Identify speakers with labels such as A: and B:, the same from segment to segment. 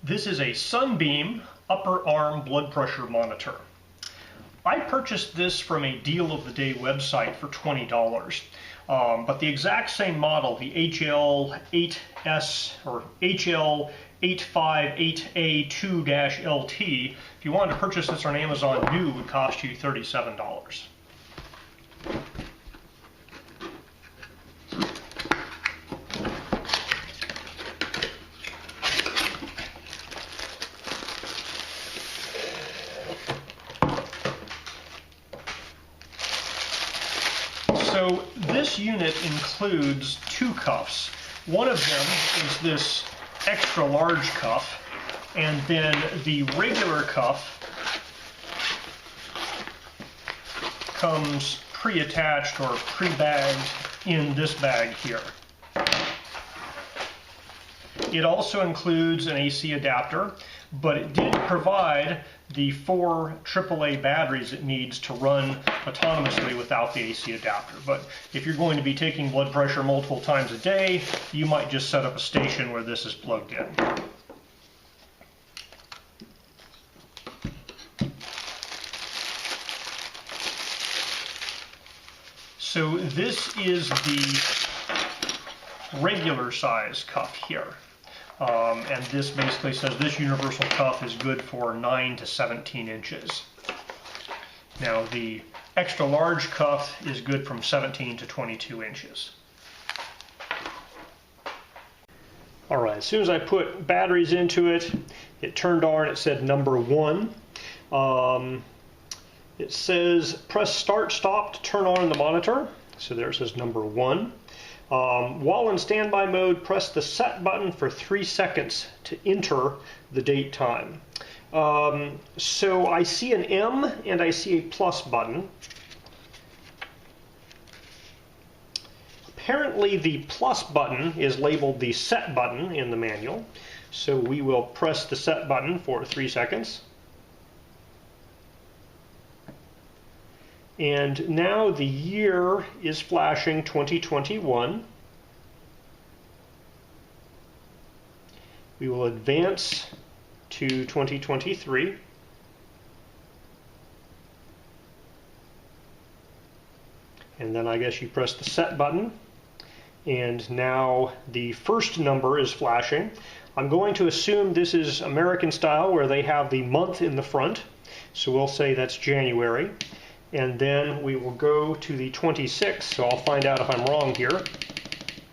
A: This is a Sunbeam upper arm blood pressure monitor. I purchased this from a deal of the day website for $20. But the exact same model, the HL8S or HL858A2 LT, if you wanted to purchase this on Amazon new, would cost you $37. So this unit includes two cuffs. One of them is this extra large cuff, and then the regular cuff comes pre-attached or pre-bagged in this bag here. It also includes an AC adapter, but it did provide the 4 AAA batteries it needs to run autonomously without the AC adapter. But if you're going to be taking blood pressure multiple times a day, you might just set up a station where this is plugged in. So this is the regular size cuff here. And this basically says this universal cuff is good for 9 to 17 inches. Now the extra large cuff is good from 17 to 22 inches. Alright, as soon as I put batteries into it, it turned on, it said number 1. It says press start stop to turn on the monitor. So there it says number 1. While in standby mode, press the set button for 3 seconds to enter the date time. So I see an M and I see a plus button. Apparently the plus button is labeled the set button in the manual. So we will press the set button for 3 seconds. And now the year is flashing 2021. We will advance to 2023. And then I guess you press the set button. And now the first number is flashing. I'm going to assume this is American style where they have the month in the front. So we'll say that's January. And then we will go to the 26th, so I'll find out if I'm wrong here.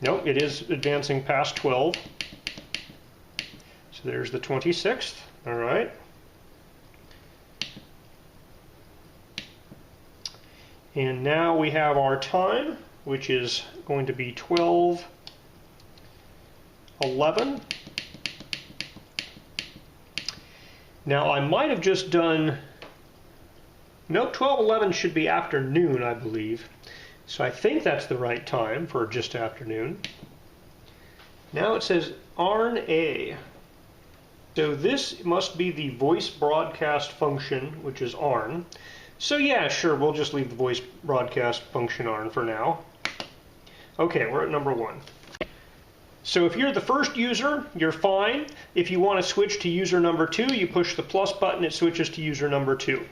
A: Nope, it is advancing past 12. So there's the 26th, all right. And now we have our time, which is going to be 12:11. Now I might have just done, no, 12:11 should be afternoon, I believe. So I think that's the right time for just afternoon. Now it says ARN-A. So this must be the voice broadcast function, which is ARN. So yeah, sure, we'll just leave the voice broadcast function ARN for now. Okay, we're at number 1. So if you're the first user, you're fine. If you want to switch to user number 2, you push the plus button, it switches to user number 2.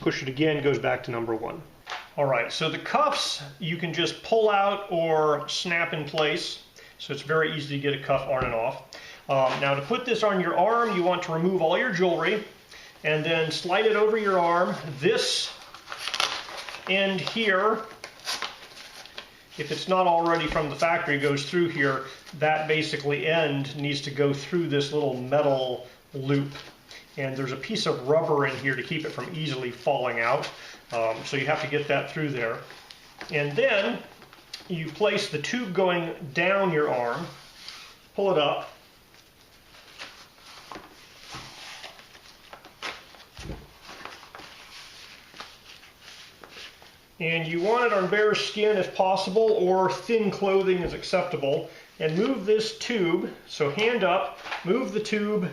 A: Push it again, goes back to number 1. Alright, so the cuffs you can just pull out or snap in place. So it's very easy to get a cuff on and off. Now to put this on your arm, you want to remove all your jewelry and then slide it over your arm. This end here, if it's not already from the factory, goes through here. That basically end needs to go through this little metal loop. And there's a piece of rubber in here to keep it from easily falling out. So you have to get that through there. And then you place the tube going down your arm, pull it up, and you want it on bare skin if possible, or thin clothing is acceptable. And move this tube, so hand up, move the tube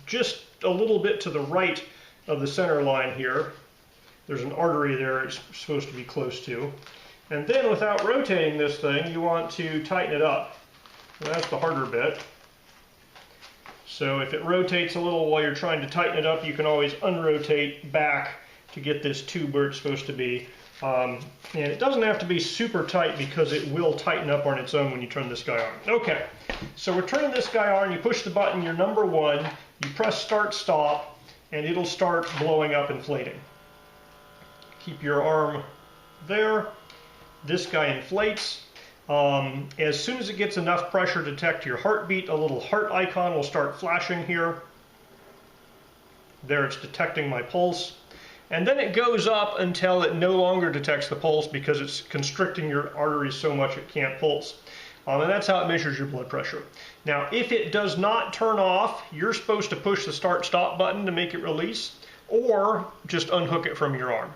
A: just a little bit to the right of the center line here. There's an artery there it's supposed to be close to. And then without rotating this thing, you want to tighten it up. And that's the harder bit. So if it rotates a little while you're trying to tighten it up, you can always unrotate back to get this tube where it's supposed to be. And it doesn't have to be super tight because it will tighten up on its own when you turn this guy on. Okay, so we're turning this guy on. You push the button, you're number 1, you press start stop, and it'll start blowing up, inflating. Keep your arm there. This guy inflates. As soon as it gets enough pressure to detect your heartbeat, a little heart icon will start flashing here. There, it's detecting my pulse. And then it goes up until it no longer detects the pulse because it's constricting your arteries so much it can't pulse. And that's how it measures your blood pressure. Now, if it does not turn off, you're supposed to push the start-stop button to make it release, or just unhook it from your arm.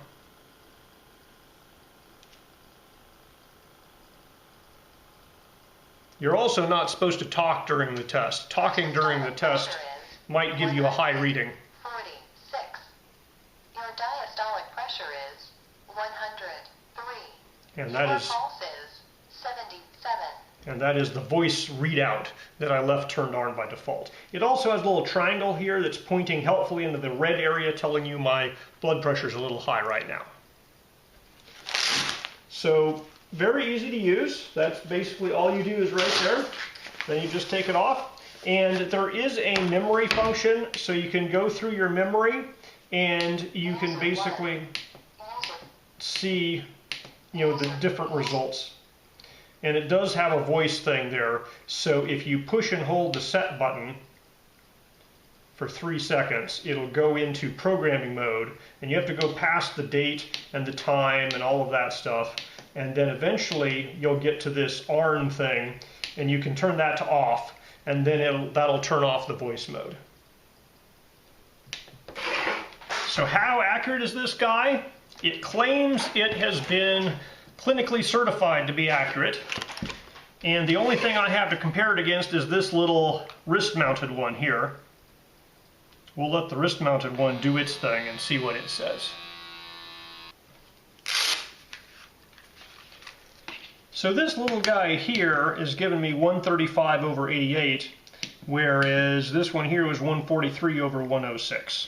A: You're also not supposed to talk during the test. Talking during the test might give you a high reading.
B: 46. Your diastolic pressure is 103.
A: And that is,
B: your pulse is 77.
A: And that is the voice readout that I left turned on by default. It also has a little triangle here that's pointing helpfully into the red area, telling you my blood pressure is a little high right now. So, very easy to use. That's basically all you do is right there. Then you just take it off. And there is a memory function, so you can go through your memory and you can basically see, the different results. And it does have a voice thing there. So if you push and hold the set button for 3 seconds, it'll go into programming mode. And you have to go past the date and the time and all of that stuff. And then eventually you'll get to this ARN thing, and you can turn that to off, and then that'll turn off the voice mode. So how accurate is this guy? It claims it has been clinically certified to be accurate, and the only thing I have to compare it against is this little wrist-mounted one here. We'll let the wrist-mounted one do its thing and see what it says. So this little guy here is giving me 135/88, whereas this one here was 143/106.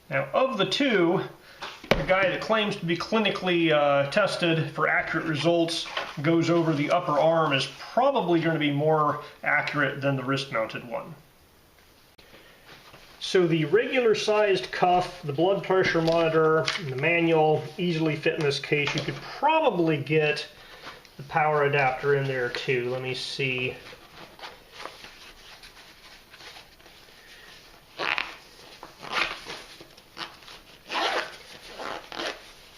A: Now, of the two, the guy that claims to be clinically tested for accurate results goes over the upper arm is probably going to be more accurate than the wrist-mounted one. So the regular sized cuff, the blood pressure monitor, and the manual easily fit in this case. You could probably get the power adapter in there too. Let me see.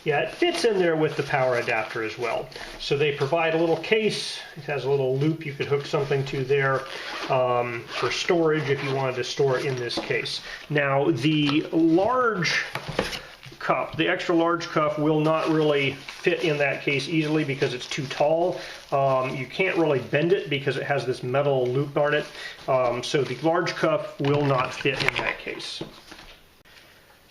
A: Yeah, it fits in there with the power adapter as well. So they provide a little case. It has a little loop you could hook something to there for storage if you wanted to store it in this case. Now, the large cup, the extra large cuff, will not really fit in that case easily because it's too tall. You can't really bend it because it has this metal loop on it. So the large cuff will not fit in that case.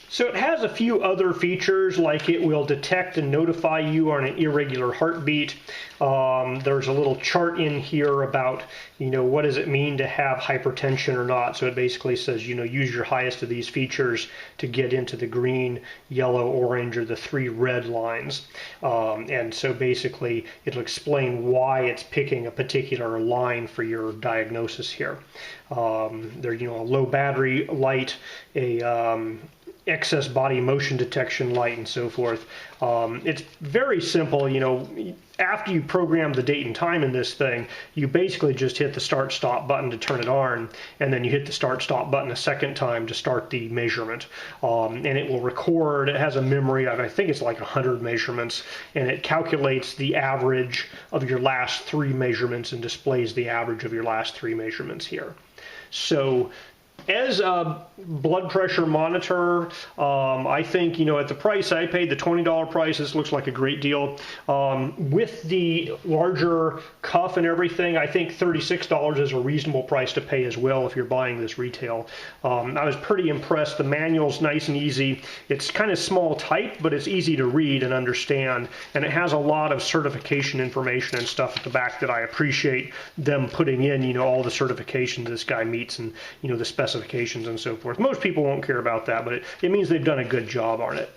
A: So it has a few other features, like it will detect and notify you on an irregular heartbeat. There's a little chart in here about, what does it mean to have hypertension or not. So it basically says, use your highest of these features to get into the green, yellow, orange, or the 3 red lines. And so basically it'll explain why it's picking a particular line for your diagnosis here. There's, a low battery light, a excess body motion detection light, and so forth. It's very simple. After you program the date and time in this thing, you basically just hit the start stop button to turn it on, and then you hit the start stop button a second time to start the measurement. And it will record. It has a memory of, I think it's like 100 measurements, and it calculates the average of your last 3 measurements and displays the average of your last 3 measurements here. So As a blood pressure monitor, I think, at the price I paid, the $20 price, this looks like a great deal. With the larger cuff and everything, I think $36 is a reasonable price to pay as well if you're buying this retail. I was pretty impressed. The manual's nice and easy. It's kind of small type, but it's easy to read and understand, and it has a lot of certification information and stuff at the back that I appreciate them putting in, all the certifications this guy meets and, the specifications and so forth. Most people won't care about that, but it means they've done a good job on it.